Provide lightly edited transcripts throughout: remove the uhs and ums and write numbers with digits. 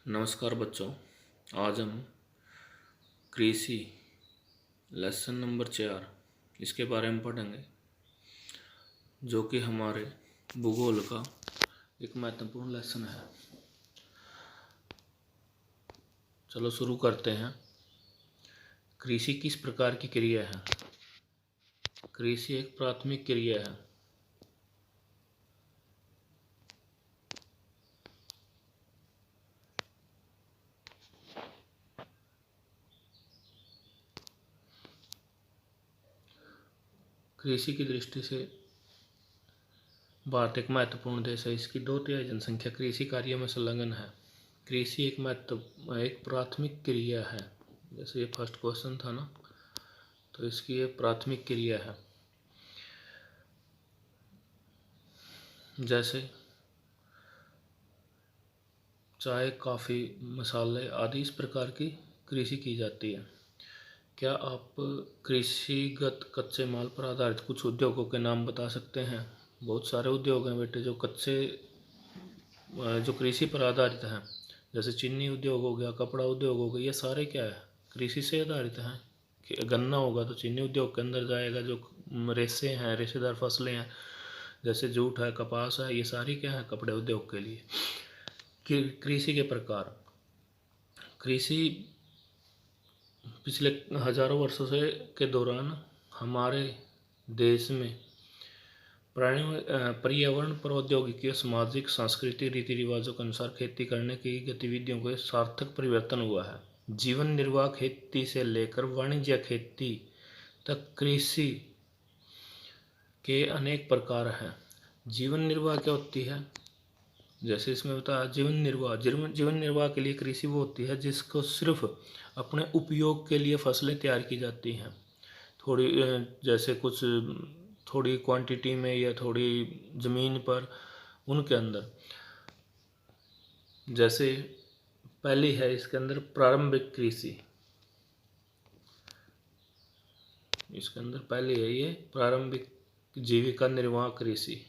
नमस्कार बच्चों। आज हम कृषि लेसन नंबर 4 इसके बारे में पढ़ेंगे, जो कि हमारे भूगोल का एक महत्वपूर्ण लेसन है। चलो शुरू करते हैं। कृषि किस प्रकार की क्रिया है? कृषि एक प्राथमिक क्रिया है। कृषि की दृष्टि से भारत एक महत्वपूर्ण देश है। इसकी 2/3 जनसंख्या कृषि कार्य में संलग्न है। कृषि एक प्राथमिक क्रिया है। जैसे ये फर्स्ट क्वेश्चन था ना, तो इसकी ये प्राथमिक क्रिया है। जैसे चाय, कॉफ़ी, मसाले आदि इस प्रकार की कृषि की जाती है। क्या आप कृषिगत कच्चे माल पर आधारित कुछ उद्योगों के नाम बता सकते हैं? बहुत सारे उद्योग हैं बेटे जो कृषि पर आधारित हैं। जैसे चीनी उद्योग हो गया, कपड़ा उद्योग हो गया, ये सारे क्या है? कृषि से आधारित हैं। कि गन्ना होगा तो चीनी उद्योग के अंदर जाएगा। जो रेशे हैं, रेशेदार फसलें हैं, जैसे जूट है, कपास है, ये सारी क्या है? कपड़े उद्योग के लिए। कृषि के प्रकार। कृषि पिछले हजारों वर्षों से के दौरान हमारे देश में पर्यावरण, प्रौद्योगिकी और सामाजिक सांस्कृतिक रीति रिवाजों के अनुसार खेती करने की गतिविधियों के सार्थक परिवर्तन हुआ है। जीवन निर्वाह खेती से लेकर वाणिज्य खेती तक कृषि के अनेक प्रकार हैं। जीवन निर्वाह क्या होती है? जैसे इसमें बताया जीवन निर्वाह के लिए कृषि वो होती है जिसको सिर्फ अपने उपयोग के लिए फसलें तैयार की जाती हैं। जैसे कुछ थोड़ी क्वांटिटी में या थोड़ी ज़मीन पर, उनके अंदर। जैसे पहली है इसके अंदर प्रारंभिक कृषि। इसके अंदर पहली है ये प्रारंभिक जीविका निर्वाह कृषि।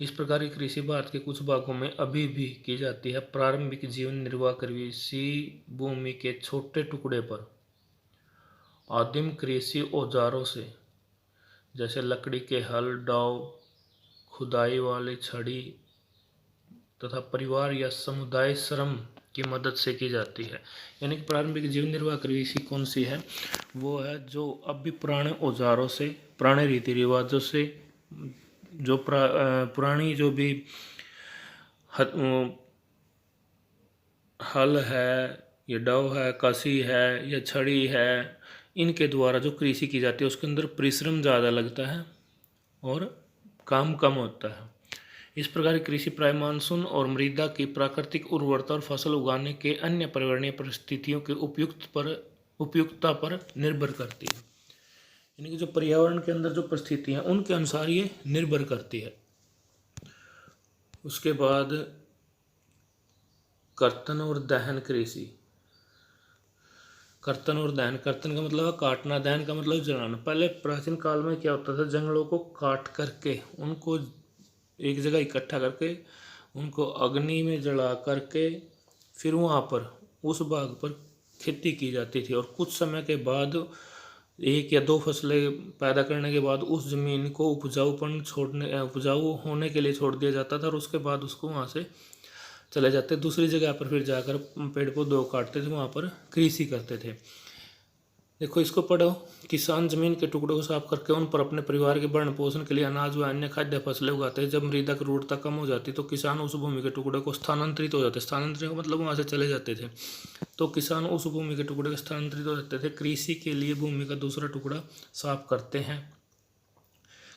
इस प्रकार की कृषि भारत के कुछ भागों में अभी भी की जाती है। प्रारंभिक जीवन निर्वाह कृषि भूमि के छोटे टुकड़े पर आदिम कृषि औजारों से, जैसे लकड़ी के हल, दांव, खुदाई वाली छड़ी तथा परिवार या समुदाय श्रम की मदद से की जाती है। यानी कि प्रारंभिक जीवन निर्वाह कृषि कौन सी है? वो है जो अब भी पुराने औजारों से, पुराने रीति रिवाजों से, जो पुरानी जो भी हल है, या डव है, कसी है या छड़ी है, इनके द्वारा जो कृषि की जाती है उसके अंदर परिश्रम ज़्यादा लगता है और काम कम होता है। इस प्रकार की कृषि प्राय मानसून और मृदा की प्राकृतिक उर्वरता और फसल उगाने के अन्य पर्यावरणीय परिस्थितियों के उपयुक्तता पर निर्भर करती है। यानी कि जो पर्यावरण के अंदर जो परिस्थितियाँ हैं उनके अनुसार ये निर्भर करती है। उसके बाद कर्तन और दहन कृषि। कर्तन और दहन, कर्तन का मतलब है काटना, दहन का मतलब जलाना। पहले प्राचीन काल में क्या होता था? जंगलों को काट करके उनको एक जगह इकट्ठा करके उनको अग्नि में जला करके फिर वहाँ पर उस भाग पर खेती की जाती थी। और कुछ समय के बाद, 1 या 2 फसलें पैदा करने के बाद उस ज़मीन को उपजाऊ होने के लिए छोड़ दिया जाता था और उसके बाद उसको वहाँ से चले जाते, दूसरी जगह पर फिर जाकर पेड़ पौधों काटते थे, वहाँ पर कृषि करते थे। देखो इसको पढ़ो। किसान जमीन के टुकड़ों को साफ करके उन पर अपने परिवार के भरण पोषण के लिए अनाज व अन्य खाद्य फसलें उगाते हैं। जब मृदा की उर्वरता कम हो जाती तो किसान उस भूमि के टुकड़े को स्थानांतरित हो जाते। स्थानांतरित का मतलब वहाँ से चले जाते थे। तो किसान उस भूमि के टुकड़े को स्थानांतरित हो जाते थे। कृषि के लिए भूमि का दूसरा टुकड़ा साफ करते हैं।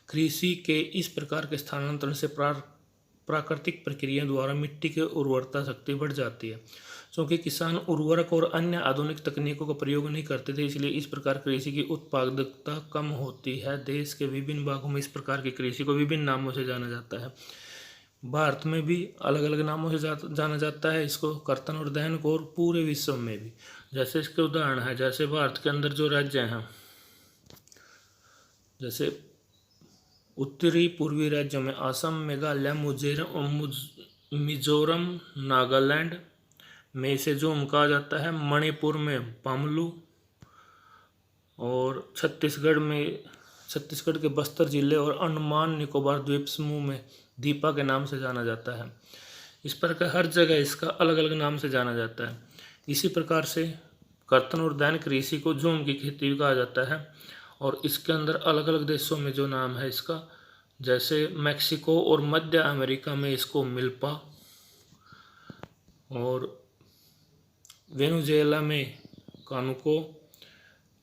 कृषि के इस प्रकार के स्थानांतरण से प्राकृतिक प्रक्रिया द्वारा मिट्टी की उर्वरता शक्ति बढ़ जाती है। क्योंकि किसान उर्वरक और अन्य आधुनिक तकनीकों का प्रयोग नहीं करते थे, इसलिए इस प्रकार कृषि की उत्पादकता कम होती है। देश के विभिन्न भागों में इस प्रकार की कृषि को विभिन्न नामों से जाना जाता है। भारत में भी अलग अलग नामों से जाना जाता है इसको, कर्तन और दहन को, और पूरे विश्व में भी। जैसे इसके उदाहरण है, जैसे भारत के अंदर जो राज्य हैं, जैसे उत्तरी पूर्वी राज्यों में असम, मेघालय, मिजोरम मिजोरम नागालैंड में इसे जोम कहा जाता है, मणिपुर में पामलू, और छत्तीसगढ़ के बस्तर जिले और अंडमान निकोबार द्वीप समूह में दीपा के नाम से जाना जाता है। इस प्रकार हर जगह इसका अलग अलग नाम से जाना जाता है। इसी प्रकार से कर्तन और दैन कृषि को जोम की खेती भी कहा जाता है, और इसके अंदर अलग अलग देशों में जो नाम है इसका, जैसे मैक्सिको और मध्य अमेरिका में इसको मिल्पा, और वेनेजुएला में कानुको,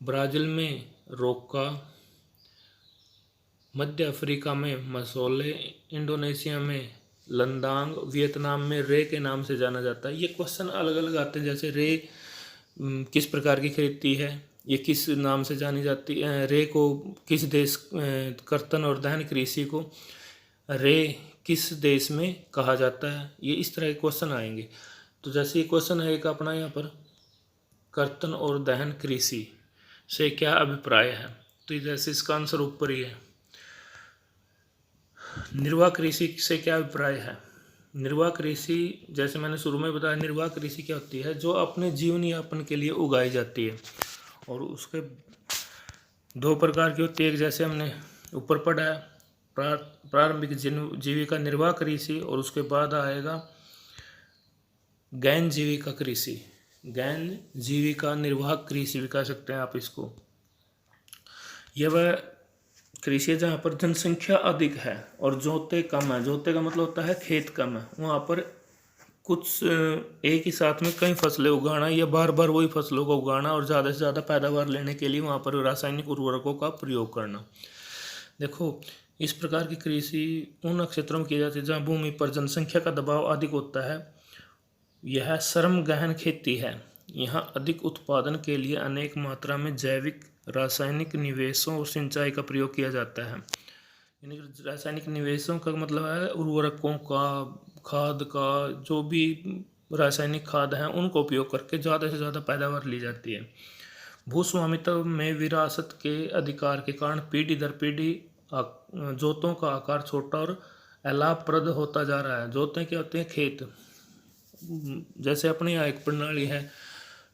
ब्राज़ील में रोका, मध्य अफ्रीका में मसोले, इंडोनेशिया में लंदांग, वियतनाम में रे के नाम से जाना जाता है। ये क्वेश्चन अलग अलग आते हैं, जैसे रे किस प्रकार की खेती है, ये किस नाम से जानी जाती है, रे को किस देश, कर्तन और दहन कृषि को रे किस देश में कहा जाता है, ये इस तरह के क्वेश्चन आएंगे। तो जैसे ये क्वेश्चन है एक अपना यहाँ पर, कर्तन और दहन कृषि से क्या अभिप्राय है, तो जैसे इसका आंसर ऊपर ही है। निर्वाह कृषि से क्या अभिप्राय है? निर्वाह कृषि, जैसे मैंने शुरू में बताया, निर्वाह कृषि क्या होती है, जो अपने जीवन यापन के लिए उगाई जाती है, और उसके दो प्रकार की होती है। एक जैसे हमने ऊपर पढ़ा है, प्रारंभिक जीविका निर्वाह कृषि, और उसके बाद आएगा गैन जीविका कृषि। गैन जीविका निर्वाह कृषि भी कह सकते हैं आप इसको। यह वह कृषि है जहाँ पर जनसंख्या अधिक है और जोते कम है। जोते का मतलब होता है खेत कम है, वहाँ पर कुछ एक ही साथ में कई फसलें उगाना या बार बार वही फसलों को उगाना और ज़्यादा से ज़्यादा पैदावार लेने के लिए वहाँ पर रासायनिक उर्वरकों का प्रयोग करना। देखो, इस प्रकार की कृषि उन क्षेत्रों में की जाती है जहाँ भूमि पर जनसंख्या का दबाव अधिक होता है। यह श्रम गहन खेती है। यहाँ अधिक उत्पादन के लिए अनेक मात्रा में जैविक, रासायनिक निवेशों और सिंचाई का प्रयोग किया जाता है। यानी रासायनिक निवेशों का मतलब है उर्वरकों का, खाद का, जो भी रासायनिक खाद हैं उनको उपयोग करके ज़्यादा से ज़्यादा पैदावार ली जाती है। भूस्वामित्व में विरासत के अधिकार के कारण पीढ़ी दर पीढ़ी जोतों का आकार छोटा और अलाभप्रद होता जा रहा है। जोतें क्या होते हैं? खेत। जैसे अपने यहाँ एक प्रणाली है,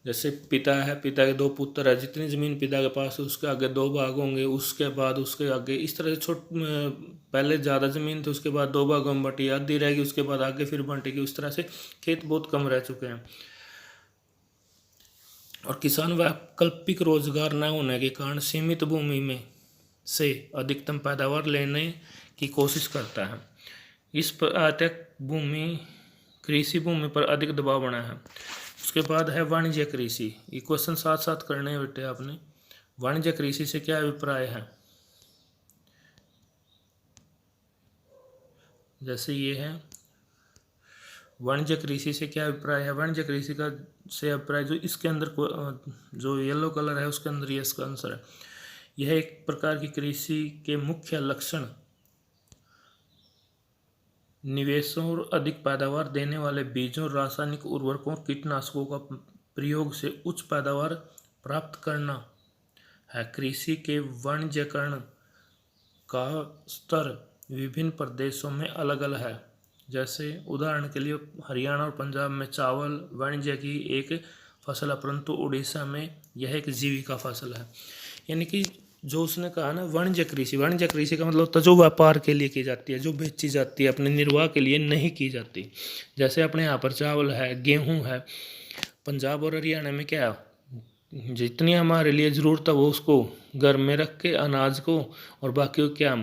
जैसे पिता है, पिता के दो पुत्र है, जितनी ज़मीन पिता के पास है उसके आगे दो भाग होंगे, उसके बाद उसके आगे, इस तरह से पहले ज़्यादा ज़मीन थी, उसके बाद दो भागों में बटी, आधी रहेगी, उसके बाद आगे फिर बंटेगी। उस तरह से खेत बहुत कम रह चुके हैं, और किसान वैकल्पिक रोजगार न होने के कारण सीमित भूमि में से अधिकतम पैदावार लेने की कोशिश करता है। इस पर अत्यधिक कृषि भूमि पर अधिक दबाव बना है। उसके बाद है वाणिज्य कृषि। ये क्वेश्चन साथ साथ करने हैं बेटे आपने। वाणिज्य कृषि से क्या अभिप्राय है? जैसे ये है, वाणिज्य कृषि से क्या अभिप्राय है? वाणिज्य कृषि का से अभिप्राय, जो इसके अंदर जो येलो कलर है उसके अंदर ये इसका आंसर है। यह एक प्रकार की कृषि के मुख्य लक्षण निवेशों और अधिक पैदावार देने वाले बीजों, रासायनिक उर्वरकों, कीटनाशकों का प्रयोग से उच्च पैदावार प्राप्त करना है। कृषि के वाणिज्यकरण का स्तर विभिन्न प्रदेशों में अलग अलग है। जैसे उदाहरण के लिए हरियाणा और पंजाब में चावल वाणिज्य की एक फसल है, परंतु उड़ीसा में यह एक जीविका फसल है। यानी कि जो उसने कहा ना, वाणिज्य कृषि का मतलब होता है जो व्यापार के लिए की जाती है, जो बेची जाती है, अपने निर्वाह के लिए नहीं की जाती। जैसे अपने यहाँ पर चावल है, गेहूँ है, पंजाब और हरियाणा में क्या है, जितनी हमारे लिए ज़रूरत है वो उसको घर में रख के अनाज को, और बाकी को क्या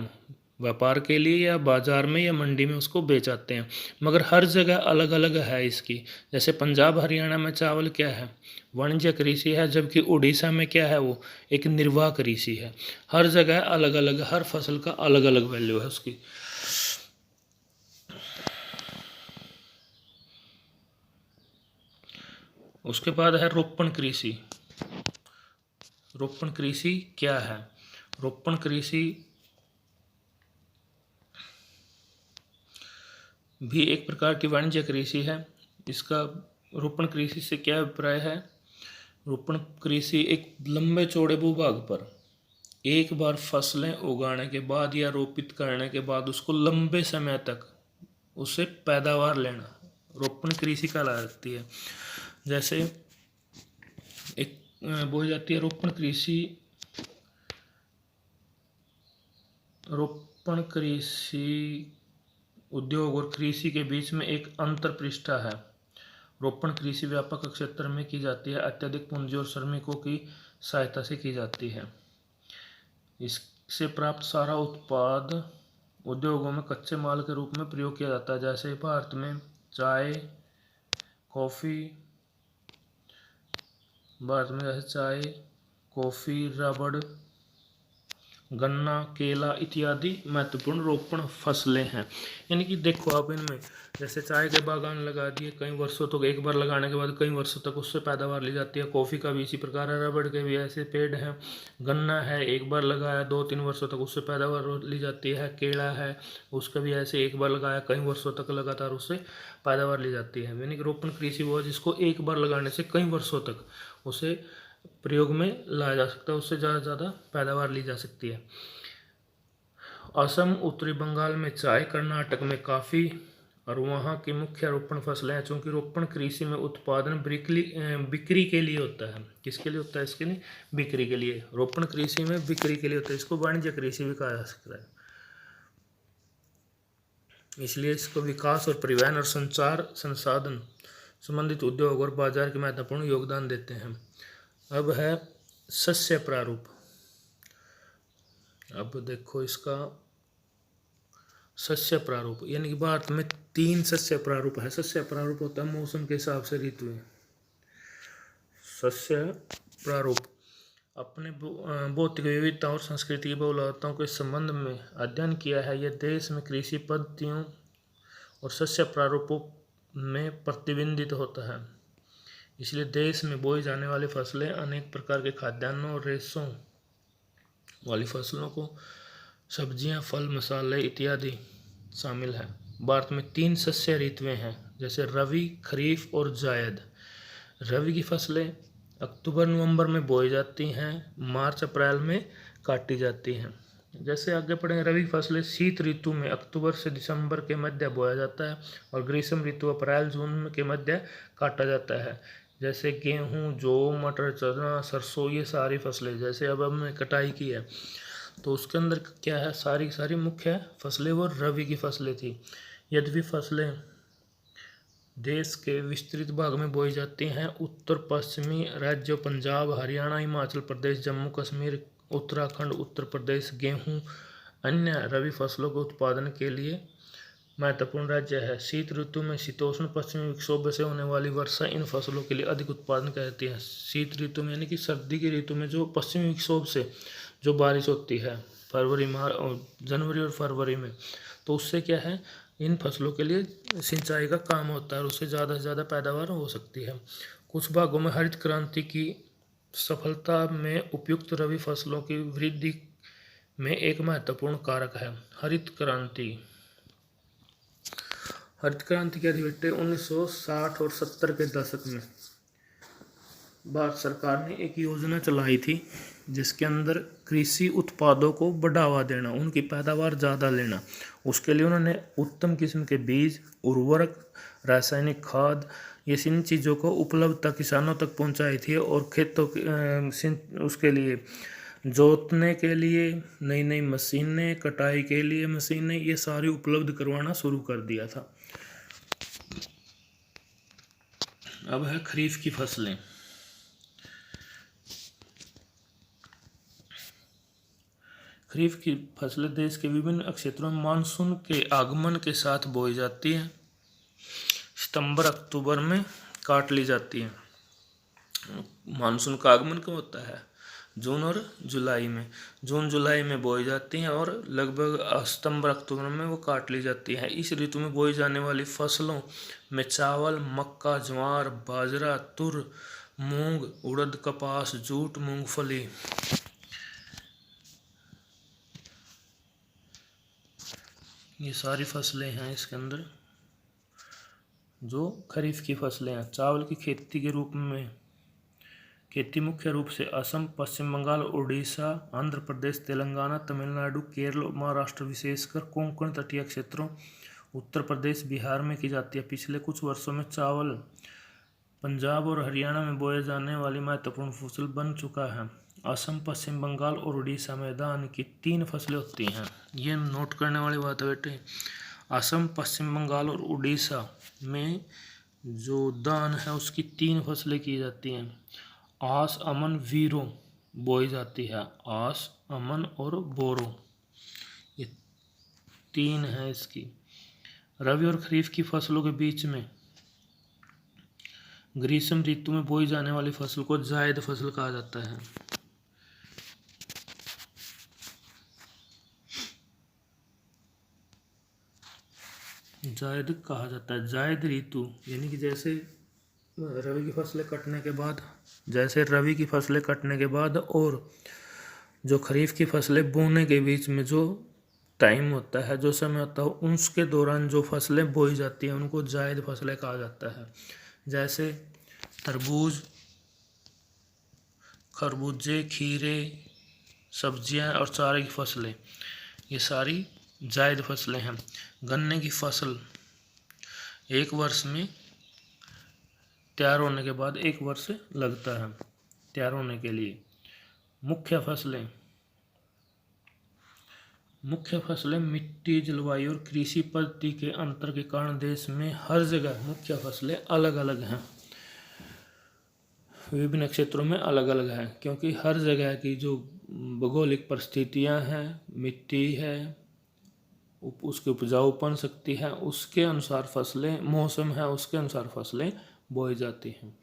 व्यापार के लिए या बाज़ार में या मंडी में उसको बेचाते हैं। मगर हर जगह अलग अलग है इसकी। जैसे पंजाब हरियाणा में चावल क्या है, वाणिज्य कृषि है, जबकि उड़ीसा में क्या है, वो एक निर्वाह कृषि है। हर जगह अलग अलग, हर फसल का अलग अलग वैल्यू है उसकी। उसके बाद है रोपण कृषि। रोपण कृषि क्या है? रोपण कृषि भी एक प्रकार की वाणिज्य कृषि है। इसका रोपण कृषि से क्या अभिप्राय है? रोपण कृषि एक लंबे चौड़े भूभाग पर एक बार फसलें उगाने के बाद या रोपित करने के बाद उसको लंबे समय तक उससे पैदावार लेना रोपण कृषि कहलाती है। जैसे एक बोई जाती है रोपण कृषि उद्योग और कृषि के बीच में एक अंतर पृष्ठा है। रोपण कृषि व्यापक क्षेत्र में की जाती है, अत्यधिक पूंजी और श्रमिकों की सहायता से की जाती है। इससे प्राप्त सारा उत्पाद उद्योगों में कच्चे माल के रूप में प्रयोग किया जाता है। जैसे भारत में चाय, कॉफ़ी, रबड़, गन्ना, केला इत्यादि महत्वपूर्ण रोपण फसलें हैं। यानी कि देखो आप इनमें जैसे चाय के बागान लगा दिए, कई वर्षों तक, एक बार लगाने के बाद कई वर्षों तक उससे पैदावार ली जाती है। कॉफ़ी का भी इसी प्रकार है, रबड़ के भी ऐसे पेड़ हैं, गन्ना है एक बार लगाया 2-3 वर्षों तक उससे पैदावार ली जाती है। केला है उसका भी ऐसे एक बार लगाया कई वर्षों तक लगातार उससे पैदावार ली जाती है। यानी कि रोपण कृषि वो जिसको एक बार लगाने से कई वर्षों तक उसे प्रयोग में लाया जा सकता है, उससे ज़्यादा पैदावार ली जा सकती है। असम, उत्तरी बंगाल में चाय, कर्नाटक में कॉफ़ी और वहाँ की मुख्य रोपण फसलें हैं। चूँकि रोपण कृषि में उत्पादन बिक्री के लिए होता है। किसके लिए होता है? इसके लिए बिक्री के लिए। रोपण कृषि में बिक्री के लिए होता है, इसको वाणिज्य कृषि भी कहा जा सकता है। इसलिए इसको विकास और परिवहन और संचार संसाधन संबंधित उद्योग और बाजार के महत्वपूर्ण योगदान देते हैं। अब है सस्य प्रारूप। अब देखो इसका सस्य प्रारूप, यानी कि भारत में 3 सस्य प्रारूप है। सस्य प्रारूप होता है मौसम के हिसाब से ऋतुएं। सस्य प्रारूप अपने भौतिक विविधता और संस्कृति की बहुलताओं के संबंध में अध्ययन किया है। यह देश में कृषि पद्धतियों और सस्य प्रारूपों में प्रतिबिंबित होता है। इसलिए देश में बोई जाने वाली फसलें अनेक प्रकार के खाद्यान्नों और रेशों वाली फसलों को सब्जियां, फल, मसाले इत्यादि शामिल है। भारत में 3 सस्य ऋतुएं हैं, जैसे रवि, खरीफ और जायद। रवि की फसलें अक्टूबर नवंबर में बोई जाती हैं, मार्च अप्रैल में काटी जाती हैं। जैसे आगे पढ़ें, रवि फसलें शीत ऋतु में अक्टूबर से दिसंबर के मध्य बोया जाता है और ग्रीष्म ऋतु अप्रैल जून के मध्य काटा जाता है। जैसे गेहूँ, जौ, मटर, चना, सरसों, ये सारी फसलें। जैसे अब हमने कटाई की है तो उसके अंदर क्या है, सारी मुख्य फसलें वो रवि की फसलें थी। यद्यपि फसलें देश के विस्तृत भाग में बोई जाती हैं, उत्तर पश्चिमी राज्यों पंजाब, हरियाणा, हिमाचल प्रदेश, जम्मू कश्मीर, उत्तराखंड, उत्तर प्रदेश गेहूँ अन्य रवि फसलों के उत्पादन के लिए महत्वपूर्ण राज्य है। शीत ऋतु में शीतोष्ण पश्चिमी विक्षोभ से होने वाली वर्षा इन फसलों के लिए अधिक उत्पादन करती है। शीत ऋतु में यानी कि सर्दी की ऋतु में जो पश्चिमी विक्षोभ से जो बारिश होती है जनवरी और फरवरी में, तो उससे क्या है, इन फसलों के लिए सिंचाई का काम होता है और उससे ज़्यादा से ज़्यादा पैदावार हो सकती है। कुछ भागों में हरित क्रांति की सफलता में उपयुक्त रवि फसलों की वृद्धि में एक महत्वपूर्ण कारक है। हरित क्रांति क्या थी बेटे? 1960 और 70 के दशक में भारत सरकार ने एक योजना चलाई थी जिसके अंदर कृषि उत्पादों को बढ़ावा देना, उनकी पैदावार ज़्यादा लेना। उसके लिए उन्होंने उत्तम किस्म के बीज, उर्वरक, रासायनिक खाद, ये इन चीज़ों को उपलब्धता किसानों तक पहुंचाई थी और खेतों उसके लिए जोतने के लिए नई नई मशीनें, कटाई के लिए मशीनें, ये सारी उपलब्ध करवाना शुरू कर दिया था। अब है खरीफ की फसलें। खरीफ की फसलें देश के विभिन्न क्षेत्रों में मानसून के आगमन के साथ बोई जाती हैं। सितंबर अक्टूबर में काट ली जाती हैं। मानसून का आगमन कब होता है? जून और जुलाई में। जून जुलाई में बोई जाती हैं और लगभग सितंबर अक्टूबर में वो काट ली जाती है। इस ऋतु में बोई जाने वाली फसलों में चावल, मक्का, ज्वार, बाजरा, तुर, मूंग, उड़द, कपास, जूट, मूंगफली, ये सारी फसलें हैं इसके अंदर जो खरीफ की फसलें हैं। चावल की खेती के रूप में खेती मुख्य रूप से असम, पश्चिम बंगाल, उड़ीसा, आंध्र प्रदेश, तेलंगाना, तमिलनाडु, केरल, महाराष्ट्र, विशेषकर कोंकण तटीय क्षेत्रों उत्तर प्रदेश बिहार में की जाती है। पिछले कुछ वर्षों में चावल पंजाब और हरियाणा में बोए जाने वाली महत्वपूर्ण फसल बन चुका है। असम, पश्चिम बंगाल और उड़ीसा में धान की 3 फसलें होती हैं। ये नोट करने वाली बात है बेटे। असम, पश्चिम बंगाल और उड़ीसा में जो धान है उसकी 3 फसलें की जाती हैं। आस, अमन, वीरो बोई जाती है। आस, अमन और बोरो, ये 3 है इसकी। रबी और खरीफ की फसलों के बीच में ग्रीष्म ऋतु में बोई जाने वाली फसल को जायद फसल कहा जाता है। जायद कहा जाता है। जायद ऋतु यानी कि जैसे रबी की फसलें कटने के बाद और जो खरीफ की फसलें बोने के बीच में जो टाइम होता है, जो समय होता है, उसके दौरान जो फसलें बोई जाती हैं उनको जायद फसलें कहा जाता है। जैसे तरबूज, खरबूजे, खीरे, सब्जियां और चारे की फसलें, ये सारी जायद फसलें हैं। गन्ने की फसल 1 वर्ष में तैयार होने के बाद 1 वर्ष लगता है तैयार होने के लिए। मुख्य फसलें मिट्टी, जलवायु और कृषि पद्धति के अंतर के कारण देश में हर जगह मुख्य फसलें अलग अलग हैं। विभिन्न क्षेत्रों में अलग अलग हैं, क्योंकि हर जगह की जो भौगोलिक परिस्थितियां हैं, मिट्टी है, उसके उपजाऊपन शक्ति है, उसके अनुसार फसलें, मौसम है उसके अनुसार फसलें बोई जाती हैं।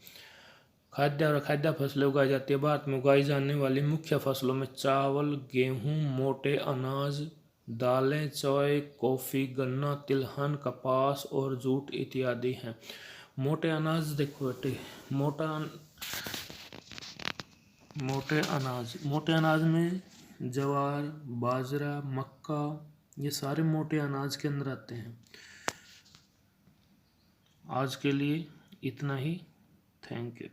खाद्य और अखाद्य फसलें उगाई जाती है। भारत में उगाई जाने वाली मुख्य फसलों में चावल, गेहूं, मोटे अनाज, दालें, चाय, कॉफी, गन्ना, तिलहन, कपास और जूट इत्यादि हैं। मोटे अनाज देखो बेटे, मोटे अनाज में ज्वार, बाजरा, मक्का, ये सारे मोटे अनाज के अंदर आते हैं। आज के लिए इतना ही। Thank you.